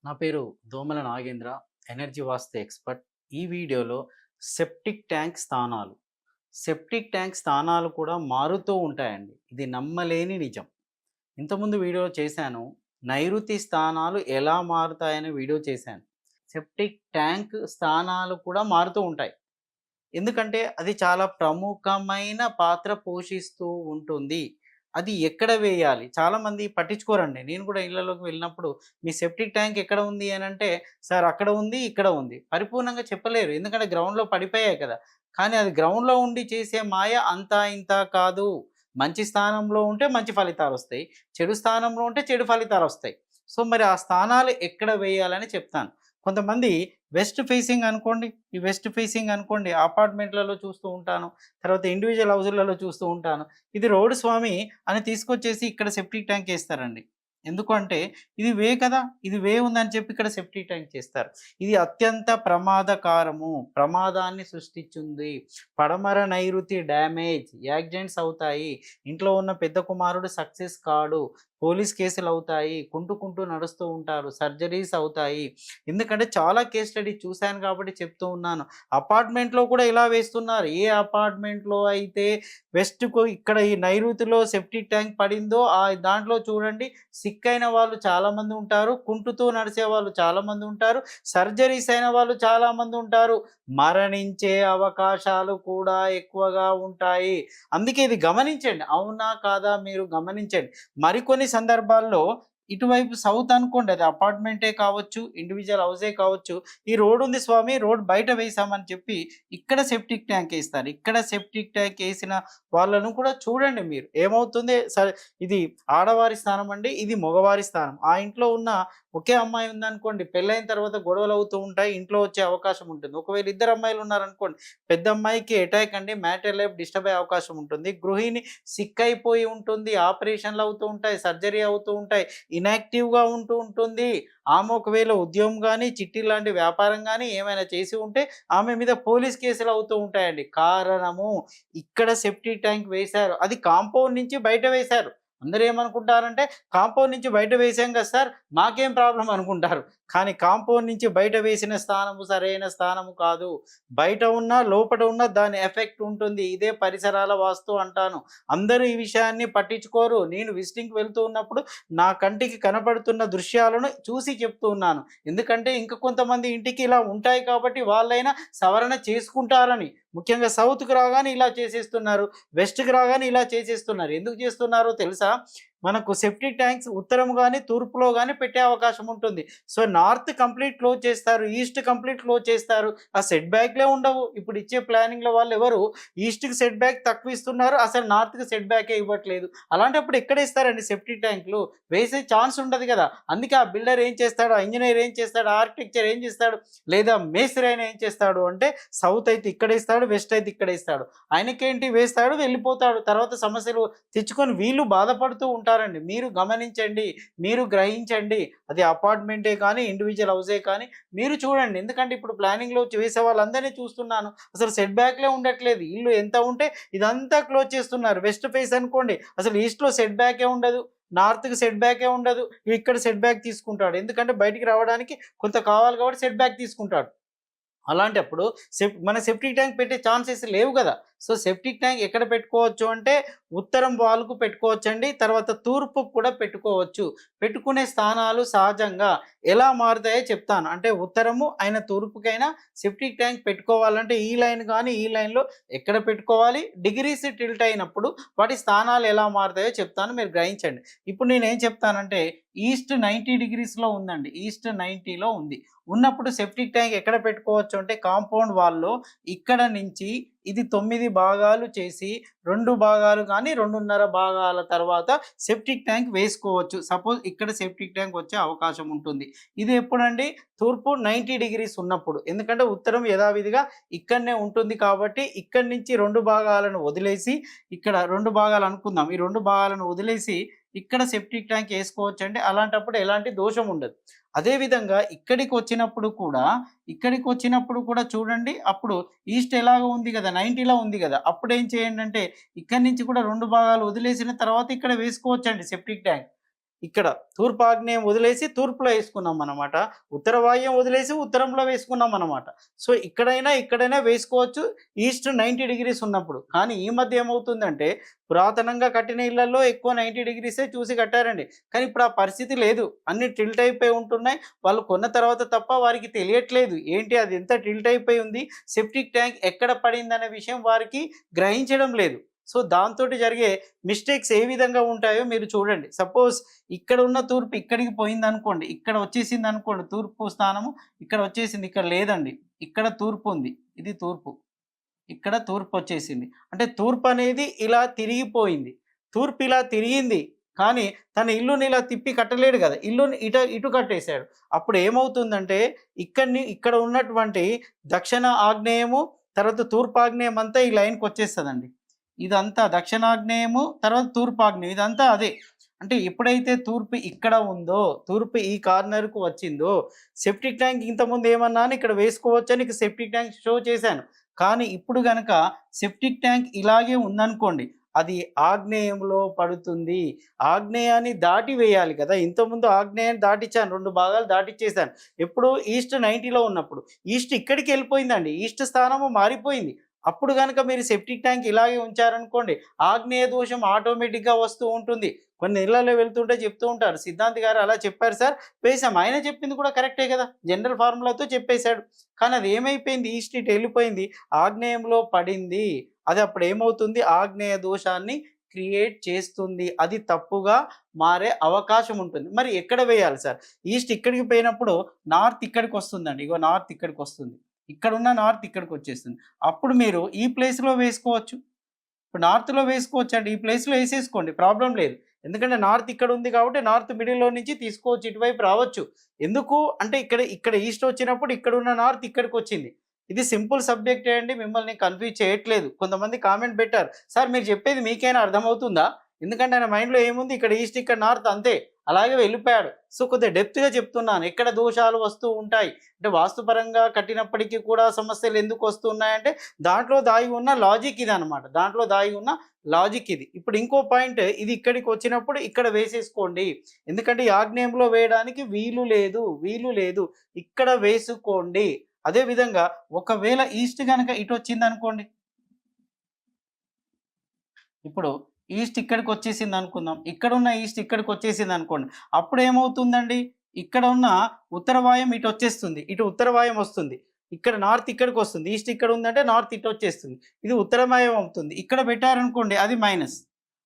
నా పేరు దోమల నాగేంద్ర, ఎనర్జీ వాస్తు ఎక్స్పర్ట్. ఈ వీడియోలో సెప్టిక్ ట్యాంక్ స్థానాలు, సెప్టిక్ ట్యాంక్ స్థానాలు కూడా మారుతూ ఉంటాయండి. ఇది నమ్మలేని నిజం. ఇంతకుముందు వీడియో చేశాను. నైరుతి స్థానాలు ఎలా మారుతాయనే వీడియో చేశాను. సెప్టిక్ ట్యాంక్ స్థానాలు కూడా మారుతూ ఉంటాయి. ఎందుకంటే అది చాలా ప్రముఖమైన పాత్ర పోషిస్తూ ఉంటుంది. అది ఎక్కడ వేయాలి? చాలామంది పట్టించుకోరండి. నేను కూడా ఇళ్ళలోకి వెళ్ళినప్పుడు మీ సెప్టిక్ ట్యాంక్ ఎక్కడ ఉంది అనంటే, సార్ అక్కడ ఉంది, ఇక్కడ ఉంది. పరిపూర్ణంగా చెప్పలేరు. ఎందుకంటే గ్రౌండ్‌లో పడిపోయాయి కదా! కానీ అది గ్రౌండ్‌లో ఉండి చేసే మాయ అంతా ఇంతా కాదు. మంచి స్థానంలో ఉంటే మంచి ఫలితాలొస్తాయి. చెడు స్థానంలో ఉంటే చెడు ఫలితాలొస్తాయి. సో, మరి ఆ స్థానాలు ఎక్కడ వేయాలని చెప్తాను. కొంతమంది వెస్ట్ ఫేసింగ్ అనుకోండి. ఈ వెస్ట్ ఫేసింగ్ అనుకోండి అపార్ట్మెంట్‌లలో చూస్తూ ఉంటాను. తర్వాత ఇండివిడ్యువల్ హౌసులలో చూస్తూ ఉంటాను. ఇది రోడ్ స్వామి అని తీసుకొచ్చేసి ఇక్కడ సెప్టిక్ ట్యాంక్ ఏస్తారండి. ఎందుకు అంటే ఇది వే కదా! ఇది వే ఉందని చెప్పి ఇక్కడ సెప్టిక్ ట్యాంక్ చేస్తారు. ఇది అత్యంత ప్రమాదకారము. ప్రమాదాన్ని సృష్టించుంది. పడమర నైరుతి డ్యామేజ్, యాక్సిడెంట్స్ అవుతాయి. ఇంట్లో ఉన్న పెద్ద కుమారుడు సక్సెస్ కాడు. పోలీస్ కేసులవుతాయి. కుంటూ నడుస్తూ ఉంటారు. సర్జరీస్ అవుతాయి. ఎందుకంటే చాలా కేస్ స్టడీ చూశాను కాబట్టి చెప్తూ ఉన్నాను. అపార్ట్మెంట్‌లో కూడా ఇలా వేస్తున్నారు. ఏ అపార్ట్మెంట్‌లో అయితే వెస్ట్‌కు ఇక్కడ ఈ నైరుతిలో సెప్టిక్ ట్యాంక్ పడిందో దాంట్లో చూడండి సిక్ అయిన వాళ్ళు చాలామంది ఉంటారు. కుంటుతూ నడిచేవాళ్ళు చాలామంది ఉంటారు. సర్జరీస్ అయిన వాళ్ళు చాలామంది ఉంటారు. మరణించే అవకాశాలు కూడా ఎక్కువగా ఉంటాయి. అందుకే ఇది గమనించండి. అవునా? కాదా? మీరు గమనించండి. మరికొన్ని సందర్భాల్లో ఇటువైపు సౌత్ అనుకోండి, అది అపార్ట్మెంటే కావచ్చు, ఇండివిడ్యువల్ హౌసే కావచ్చు. ఈ రోడ్ ఉంది స్వామి, రోడ్ బయట వేసామని చెప్పి ఇక్కడ సెప్టిక్ ట్యాంక్ ఏస్తారు. ఇక్కడ సెప్టిక్ ట్యాంక్ ఏసిన వాళ్ళను కూడా చూడండి మీరు. ఏమవుతుంది సరే, ఇది ఆడవారి స్థానం అండి, ఇది మగవారి స్థానం. ఆ ఇంట్లో ఉన్న ఒకే అమ్మాయి ఉందనుకోండి, పెళ్ళైన తర్వాత గొడవలు అవుతూ ఉంటాయి. ఇంట్లో వచ్చే అవకాశం ఉంటుంది. ఒకవేళ ఇద్దరు అమ్మాయిలు ఉన్నారనుకోండి, పెద్ద అమ్మాయికి అటాక్ అండి, మ్యాటర్ లైఫ్ డిస్టర్బ్ అయ్యే అవకాశం ఉంటుంది. గృహిణి సిక్ అయిపోయి ఉంటుంది. ఆపరేషన్లు అవుతూ ఉంటాయి. సర్జరీ అవుతూ ఉంటాయి. ఇనాక్టివ్‌గా ఉంటూ ఉంటుంది. ఆమె ఒకవేళ ఉద్యోగం గాని, చిట్టి లాంటి వ్యాపారం గాని ఏమైనా చేసి ఉంటే ఆమె మీద పోలీస్ కేసులు అవుతూ ఉంటాయండి. కారణము ఇక్కడ సెప్టిక్ ట్యాంక్ వేశారు. అది కాంపౌండ్ నుంచి బయట వేశారు. అందరూ ఏమనుకుంటారంటే కాంపౌండ్ నుంచి బయట వేసాం కదా సార్! మాకేం ప్రాబ్లమ్ అనుకుంటారు. కానీ కాంపౌండ్ నుంచి బయట వేసిన స్థానము సరైన స్థానము కాదు. బయట ఉన్న, లోపట ఉన్న దాని ఎఫెక్ట్ ఉంటుంది. ఇదే పరిసరాల వాస్తు అంటాను. అందరూ ఈ విషయాన్ని పట్టించుకోరు. నేను విజిటింగ్‌కి వెళ్తూ ఉన్నప్పుడు నా కంటికి కనపడుతున్న దృశ్యాలను చూసి చెప్తూ ఉన్నాను. ఎందుకంటే ఇంక కొంతమంది ఇంటికి ఇలా ఉంటాయి కాబట్టి వాళ్ళైనా సవరణ చేసుకుంటారని. ముఖ్యంగా సౌత్‌కి రాగానే ఇలా చేసేస్తున్నారు. వెస్ట్‌కి రాగానే ఇలా చేసేస్తున్నారు. ఎందుకు చేస్తున్నారో తెలుసా? మనకు సెప్టిక్ ట్యాంక్స్ ఉత్తరం గాని, తూర్పులో గాని పెట్టే అవకాశం ఉంటుంది. సో, నార్త్ కంప్లీట్ క్లోజ్ చేస్తారు. ఈస్ట్ కంప్లీట్ క్లోజ్ చేస్తారు. ఆ సెట్ బ్యాక్‌లే ఉండవు. ఇప్పుడు ఇచ్చే ప్లానింగ్‌లో వాళ్ళెవరు ఈస్ట్‌కి సెట్ బ్యాక్ తక్కువ ఇస్తున్నారు. అసలు నార్త్‌కి సెట్ బ్యాకే ఇవ్వట్లేదు. అలాంటప్పుడు ఎక్కడ ఇస్తారండి సెప్టిక్ ట్యాంక్‌లు? వేసే ఛాన్స్ ఉండదు కదా! అందుకే ఆ బిల్డర్ ఏం చేస్తాడు? ఆ ఇంజినీర్ ఏం చేస్తాడు? ఆ ఆర్కిటెక్చర్ ఏం చేస్తాడు? లేదా మేస్త్రి అయినా ఏం చేస్తాడు అంటే సౌత్ అయితే ఇక్కడ ఇస్తాడు. వెస్ట్ అయితే ఇక్కడ ఇస్తాడు. ఆయనకేంటి వేస్తాడు, వెళ్ళిపోతాడు. తర్వాత సమస్యలు తెచ్చుకొని వీళ్ళు బాధపడుతూ ఉంటారండి. మీరు గమనించండి, మీరు గ్రహించండి. అది అపార్ట్మెంటే కానీ, ఇండివిడ్యువల్ హౌసే కానీ మీరు చూడండి. ఎందుకంటే ఇప్పుడు ప్లానింగ్‌లో వేసే వాళ్ళందరినీ చూస్తున్నాను. అసలు సెట్ బ్యాక్‌లే ఉండట్లేదు. ఇల్లు ఎంత ఉంటే ఇదంతా క్లోజ్ చేస్తున్నారు. వెస్ట్ ఫేస్ అనుకోండి, అసలు ఈస్ట్‌లో సెట్ బ్యాకే ఉండదు. నార్త్‌కి సెట్ బ్యాకే ఉండదు. ఇక్కడ సెట్ బ్యాక్ తీసుకుంటాడు. ఎందుకంటే బయటికి రావడానికి కొంత కావాలి కాబట్టి సెట్ బ్యాక్ తీసుకుంటాడు. అలాంటప్పుడు మన సెప్టిక్ ట్యాంక్ పెట్టే ఛాన్సెస్ లేవు గదా! సో, సెప్టిక్ ట్యాంక్ ఎక్కడ పెట్టుకోవచ్చు అంటే, ఉత్తరం వాల్‌కు పెట్టుకోవచ్చండి. తర్వాత తూర్పుకు కూడా పెట్టుకోవచ్చు. పెట్టుకునే స్థానాలు సహజంగా ఎలా మారుతాయో చెప్తాను. అంటే ఉత్తరము అయిన తూర్పుకైనా సెప్టిక్ ట్యాంక్ పెట్టుకోవాలంటే ఈ లైన్ గాని, ఈ లైన్‌లో ఎక్కడ పెట్టుకోవాలి? డిగ్రీస్ టిల్ట్ అయినప్పుడు వాటి స్థానాలు ఎలా మారుతాయో చెప్తాను. మీరు గ్రహించండి. ఇప్పుడు నేనేం చెప్తానంటే, ఈస్ట్ 90 డిగ్రీస్‌లో ఉందండి. ఈస్ట్ 90లో ఉంది. ఉన్నప్పుడు సెప్టిక్ ట్యాంక్ ఎక్కడ పెట్టుకోవచ్చు అంటే కాంపౌండ్ వాల్‌లో ఇక్కడ నుంచి ఇది 9 భాగాలు చేసి 2 భాగాలు గాని 2.5 భాగాల తర్వాత సెప్టిక్ ట్యాంక్ వేసుకోవచ్చు. సపోజ్ ఇక్కడ సెప్టిక్ ట్యాంక్ వచ్చే అవకాశం ఉంటుంది. ఇది ఎప్పుడండి? తూర్పు 90 డిగ్రీస్ ఉన్నప్పుడు. ఎందుకంటే ఉత్తరం యథావిధిగా ఇక్కడనే ఉంటుంది కాబట్టి ఇక్కడి నుంచి 2 భాగాలను వదిలేసి ఇక్కడ 2 భాగాలు అనుకుందాం. ఈ 2 భాగాలను వదిలేసి ఇక్కడ సెప్టిక్ ట్యాంక్ ఏసుకోవచ్చండి. అలాంటప్పుడు ఎలాంటి దోషం ఉండదు. అదే విధంగా ఇక్కడికొచ్చినప్పుడు కూడా చూడండి, అప్పుడు ఈస్ట్ ఎలాగో ఉంది గదా! 90లో ఉంది గదా! అప్పుడేం చేయండంటే ఇక్కడి నుంచి కూడా 2 భాగాలు వదిలేసిన తర్వాత ఇక్కడ వేసుకోవచ్చండి సెప్టిక్ ట్యాంక్. ఇక్కడ తూర్పు ఆగ్నేయం వదిలేసి తూర్పులో వేసుకున్నాం అనమాట. ఉత్తర వాయువ్యం వదిలేసి ఉత్తరంలో వేసుకున్నాం అనమాట. సో ఇక్కడైనా వేసుకోవచ్చు ఈస్ట్ 90 డిగ్రీస్ ఉన్నప్పుడు. కానీ ఈ మధ్య ఏమవుతుందంటే పురాతనంగా కట్టిన ఇళ్లలో ఎక్కువ 90 డిగ్రీసే చూసి కట్టారండి. కానీ ఇప్పుడు ఆ పరిస్థితి లేదు. అన్ని టిల్ట్ అయిపోయి ఉంటున్నాయి. వాళ్ళు కొన్న తర్వాత తప్ప వారికి తెలియట్లేదు. ఏంటి అది ఎంత టిల్ట్ అయిపోయి ఉంది, సెప్టిక్ ట్యాంక్ ఎక్కడ పడిందనే విషయం వారికి గ్రహించడం లేదు. సో దాంతోటి జరిగే మిస్టేక్స్ ఏ విధంగా ఉంటాయో మీరు చూడండి. సపోజ్ ఇక్కడ ఉన్న తూర్పు ఇక్కడికి పోయిందనుకోండి, ఇక్కడ వచ్చేసిందనుకోండి తూర్పు స్థానము ఇక్కడ వచ్చేసింది, ఇక్కడ లేదండి. ఇక్కడ తూర్పు ఉంది. ఇది తూర్పు. ఇక్కడ తూర్పు వచ్చేసింది. అంటే తూర్పు అనేది ఇలా తిరిగిపోయింది. తూర్పు ఇలా తిరిగింది. కానీ తన ఇల్లుని ఇలా తిప్పి కట్టలేడు కదా! ఇల్లుని ఇటు కట్టేశాడు. అప్పుడు ఏమవుతుందంటే ఇక్కడ ఉన్నటువంటి దక్షిణ ఆగ్నేయము, తర్వాత తూర్పు ఆగ్నేయం అంతా ఈ లైన్‌కి వచ్చేస్తదండి. ఇదంతా దక్షిణాగ్నేయము, తర్వాత తూర్పు ఆగ్నేయం ఇదంతా అదే. అంటే ఎప్పుడైతే తూర్పు ఇక్కడ ఉందో, తూర్పు ఈ కార్నర్‌కు వచ్చిందో, సెప్టిక్ ట్యాంక్ ఇంతకుముందు ఏమన్నాను ఇక్కడ వేసుకోవచ్చని ఇక సెప్టిక్ ట్యాంక్ షో చేశాను. కానీ ఇప్పుడు గనక సెప్టిక్ ట్యాంక్ ఇలాగే ఉందనుకోండి, అది ఆగ్నేయంలో పడుతుంది. ఆగ్నేయాన్ని దాటి వేయాలి కదా! ఇంతకుముందు ఆగ్నేయాన్ని దాటిచ్చాను. 2 భాగాలు దాటిచ్చేసాను. ఎప్పుడు ఈస్ట్ 90లో ఉన్నప్పుడు. ఈస్ట్ ఇక్కడికి వెళ్ళిపోయిందండి. ఈస్ట్ స్థానము మారిపోయింది. అప్పుడు గనక మీరు సెప్టిక్ ట్యాంక్ ఇలాగే ఉంచారనుకోండి, ఆగ్నేయ దోషం ఆటోమేటిక్‌గా వస్తూ ఉంటుంది. కొన్ని ఇళ్లలో వెళ్తుంటే చెప్తూ ఉంటారు, సిద్ధాంత్ గారు అలా చెప్పారు సార్, వేసాం. ఆయన చెప్పింది కూడా కరెక్టే కదా! జనరల్ ఫార్ములాతో చెప్పేశాడు. కానీ అది ఏమైపోయింది, ఈస్ట్ ఇటు వెళ్ళిపోయింది. ఆగ్నేయంలో పడింది. అది అప్పుడు ఏమవుతుంది, ఆగ్నేయ దోషాన్ని క్రియేట్ చేస్తుంది. అది తప్పుగా మారే అవకాశం ఉంటుంది. మరి ఎక్కడ వేయాలి సార్? ఈస్ట్ ఇక్కడికి పోయినప్పుడు నార్త్ ఇక్కడికి వస్తుందండి. ఇగో నార్త్ ఇక్కడికి వస్తుంది. ఇక్కడున్న నార్త్ ఇక్కడికి వచ్చేస్తుంది. అప్పుడు మీరు ఈ ప్లేస్‌లో వేసుకోవచ్చు. ఇప్పుడు నార్త్‌లో వేసుకోవచ్చండి. ఈ ప్లేస్‌లో ఏసేసుకోండి. ప్రాబ్లమ్ లేదు. ఎందుకంటే నార్త్ ఇక్కడ ఉంది కాబట్టి నార్త్ మిడిల్‌లో నుంచి తీసుకోవచ్చు. ఇటువైపు రావచ్చు. ఎందుకు అంటే ఇక్కడ ఈస్ట్ వచ్చినప్పుడు ఇక్కడున్న నార్త్ ఇక్కడికొచ్చింది. ఇది సింపుల్ సబ్జెక్టే అండి. మిమ్మల్ని కన్‌ఫ్యూజ్ చేయట్లేదు. కొంతమంది కామెంట్ పెట్టారు, "సార్ మీరు చెప్పేది మీకైనా అర్థమవుతుందా?" ఎందుకంటే ఆయన మైండ్‌లో ఏముంది, ఇక్కడ ఈస్ట్, ఇక్కడ నార్త్ అంతే. అలాగే వెళ్ళిపోయాడు. సో కొద్దిగా డెప్త్‌గా చెప్తున్నాను. ఎక్కడ దోషాలు వస్తూ ఉంటాయి. అంటే వాస్తుపరంగా కట్టినప్పటికీ కూడా సమస్యలు ఎందుకు వస్తున్నాయంటే దాంట్లో దాగి ఉన్న లాజిక్ ఇదనమాట. దాంట్లో దాగి ఉన్న లాజిక్ ఇది. ఇప్పుడు ఇంకో పాయింట్, ఇది ఇక్కడికి వచ్చినప్పుడు ఇక్కడ వేసేసుకోండి. ఎందుకంటే ఈ ఆగ్నేయంలో వేయడానికి వీలు లేదు. ఇక్కడ వేసుకోండి. అదే విధంగా ఒకవేళ ఈస్ట్ గనక ఇటొచ్చిందనుకోండి. ఇప్పుడు ఈస్ట్ ఇక్కడికి వచ్చేసింది అనుకుందాం. ఇక్కడున్న ఈస్ట్ ఇక్కడికి వచ్చేసింది అనుకోండి. అప్పుడు ఏమవుతుందండి? ఇక్కడ ఉన్న ఉత్తర వాయుం ఇటు వచ్చేస్తుంది. ఇటు ఉత్తర వాయుం వస్తుంది. ఇక్కడ నార్త్ ఇక్కడికి వస్తుంది. ఈస్ట్ ఇక్కడ ఉందంటే నార్త్ ఇటు వచ్చేస్తుంది. ఇది ఉత్తర వాయుం అవుతుంది. ఇక్కడ పెట్టారనుకోండి అది మైనస్.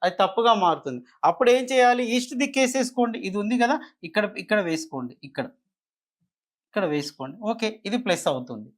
అది తప్పుగా మారుతుంది. అప్పుడు ఏం చేయాలి? ఈస్ట్ దిక్కేసేసుకోండి. ఇది ఉంది కదా! ఇక్కడ వేసుకోండి. ఇక్కడ వేసుకోండి. ఓకే. ఇది ప్లస్ అవుతుంది.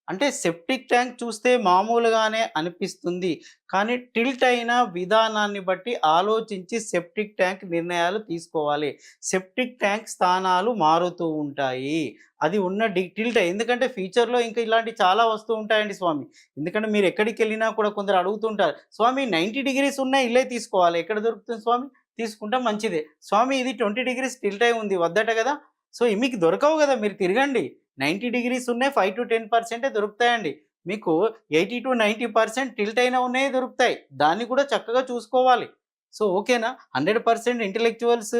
అంటే సెప్టిక్ ట్యాంక్ చూస్తే మామూలుగానే అనిపిస్తుంది. కానీ టిల్ట్ అయిన విధానాన్ని బట్టి ఆలోచించి సెప్టిక్ ట్యాంక్ నిర్ణయాలు తీసుకోవాలి. సెప్టిక్ ట్యాంక్ స్థానాలు మారుతూ ఉంటాయి. అది ఉన్న టిల్ట్ ఎందుకంటే ఫ్యూచర్‌లో ఇంకా ఇలాంటివి చాలా వస్తూ ఉంటాయండి స్వామి. ఎందుకంటే మీరు ఎక్కడికెళ్ళినా కూడా కొందరు అడుగుతుంటారు, "స్వామి 90 డిగ్రీస్ ఉన్న ఇల్లే తీసుకోవాలి. ఎక్కడ దొరుకుతుంది స్వామి?" తీసుకుంటే మంచిదే. "స్వామి ఇది 20 డిగ్రీస్ టిల్ట్ అయి ఉంది వద్దట కదా!" సో మీకు దొరకవు కదా! మీరు తిరగండి. 90 డిగ్రీస్ ఉన్నాయి 5-10% దొరుకుతాయండి. మీకు 80-90% టిల్ట్ అయిన ఉన్నయే దొరుకుతాయి. దాన్ని కూడా చక్కగా చూసుకోవాలి. సో ఓకేనా? 100% ఇంటలెక్చువల్స్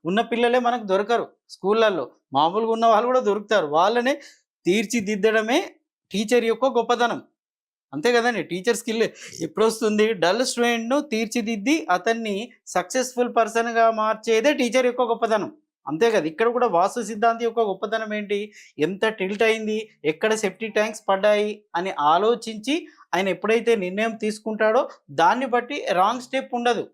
ఉన్న పిల్లలే మనకు దొరకరు స్కూళ్ళల్లో. మామూలుగా ఉన్న వాళ్ళు కూడా దొరుకుతారు. వాళ్ళని తీర్చిదిద్దడమే టీచర్ యొక్క గొప్పతనం. అంతే కదండీ! టీచర్ స్కిల్ ఎప్పుడొస్తుంది? డల్ స్టూడెంట్‌ను తీర్చిదిద్ది అతన్ని సక్సెస్‌ఫుల్ పర్సన్‌గా మార్చేదే టీచర్ యొక్క గొప్పతనం. అంతే కదా! ఇక్కడ కూడా వాస్తు సిద్ధాంతి యొక్క గొప్పతనం ఏంటి? ఎంత టిల్ట్ అయింది, ఎక్కడ సెప్టిక్ ట్యాంక్స్ పడ్డాయి అని ఆలోచించి ఆయన ఎప్పుడైతే నిర్ణయం తీసుకుంటాడో దాన్ని బట్టి రాంగ్ స్టెప్ ఉండదు.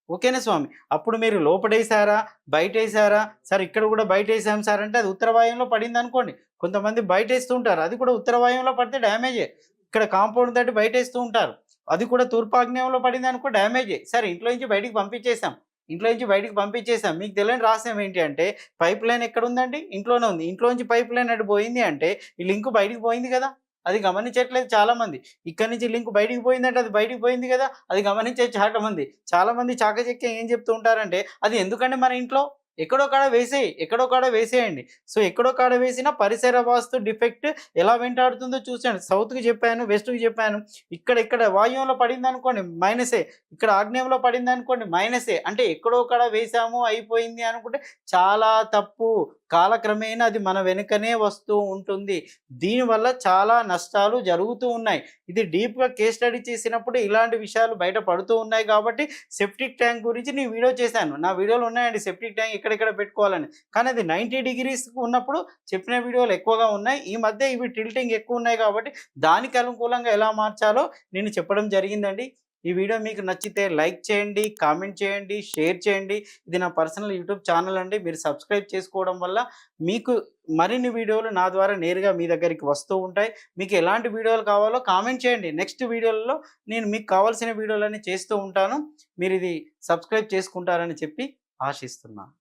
ఓకేనా స్వామి? అప్పుడు మీరు లోపటేసారా? బయటేసారా? సార్ ఇక్కడ కూడా బయటేసాం సార్ అంటే అది ఉత్తర వాయువ్యంలో పడిందనుకోండి. కొంతమంది బయటేస్తూ ఉంటారు. అది కూడా ఉత్తర వాయువ్యంలో పడితే డ్యామేజే. ఇక్కడ కాంపౌండ్ దాటి బయటేస్తూ ఉంటారు. అది కూడా తూర్పాగ్నేయంలో పడిందనుకో డ్యామేజే. సరే ఇంట్లో నుంచి బయటికి పంపించేసాం. మీకు తెలియని రహస్యం ఏంటి అంటే పైప్ లైన్ ఎక్కడుందండి? ఇంట్లోనే ఉంది. ఇంట్లో నుంచి పైప్ లైన్ అటు పోయింది అంటే ఈ లింక్ బయటికి పోయింది కదా! అది గమనించట్లేదు చాలామంది. ఇక్కడి నుంచి లింక్ బయటికి పోయిందంటే అది బయటికి పోయింది కదా! అది గమనించేది చాలామంది. చాలామంది చాకచక్యంగా ఏం చెప్తూ ఉంటారంటే అది ఎందుకండి మన ఇంట్లో? ఎక్కడో కాడ వేసేయి. ఎక్కడో కాడ వేసేయండి. సో, ఎక్కడో కాడ వేసినా పరిసర వాస్తు డిఫెక్ట్ ఎలా వెంటాడుతుందో చూసాను. సౌత్‌కి చెప్పాను, వెస్ట్‌కి చెప్పాను. ఇక్కడ వాయువ్యంలో పడిందనుకోండి మైనసే. ఇక్కడ ఆగ్నేయంలో పడిందనుకోండి మైనసే. అంటే ఎక్కడో కాడ వేసాము అయిపోయింది అనుకుంటే చాలా తప్పు. కాలక్రమేణా అది మన వెనుకనే వస్తూ ఉంటుంది. దీనివల్ల చాలా నష్టాలు జరుగుతూ ఉన్నాయి. ఇది డీప్‌గా కేస్ స్టడీ చేసినప్పుడు ఇలాంటి విషయాలు బయట పడుతూ ఉన్నాయి కాబట్టి సెప్టిక్ ట్యాంక్ గురించి నేను వీడియో చేశాను. నా వీడియోలో ఉన్నాయండి సెప్టిక్ ట్యాంక్ ఎక్కడెక్కడ పెట్టుకోవాలని. కానీ అది 90 డిగ్రీస్‌కి ఉన్నప్పుడు చెప్పిన వీడియోలు ఎక్కువగా ఉన్నాయి. ఈ మధ్య ఇవి టిల్టింగ్ ఎక్కువున్నాయి కాబట్టి దానికి అనుకూలంగా ఎలా మార్చాలో నేను చెప్పడం జరిగిందండి. ఈ వీడియో మీకు నచ్చితే లైక్ చేయండి, కామెంట్ చేయండి, షేర్ చేయండి. ఇది నా పర్సనల్ యూట్యూబ్ ఛానల్ అండి. మీరు సబ్స్క్రైబ్ చేసుకోవడం వల్ల మీకు మరిన్ని వీడియోలు నా ద్వారా నేరుగా మీ దగ్గరికి వస్తూ ఉంటాయి. మీకు ఎలాంటి వీడియోలు కావాలో కామెంట్ చేయండి. నెక్స్ట్ వీడియోలలో నేను మీకు కావాల్సిన వీడియోలన్నీ చేస్తూ ఉంటాను. మీరిది సబ్స్క్రైబ్ చేసుకుంటారని చెప్పి ఆశిస్తున్నాను.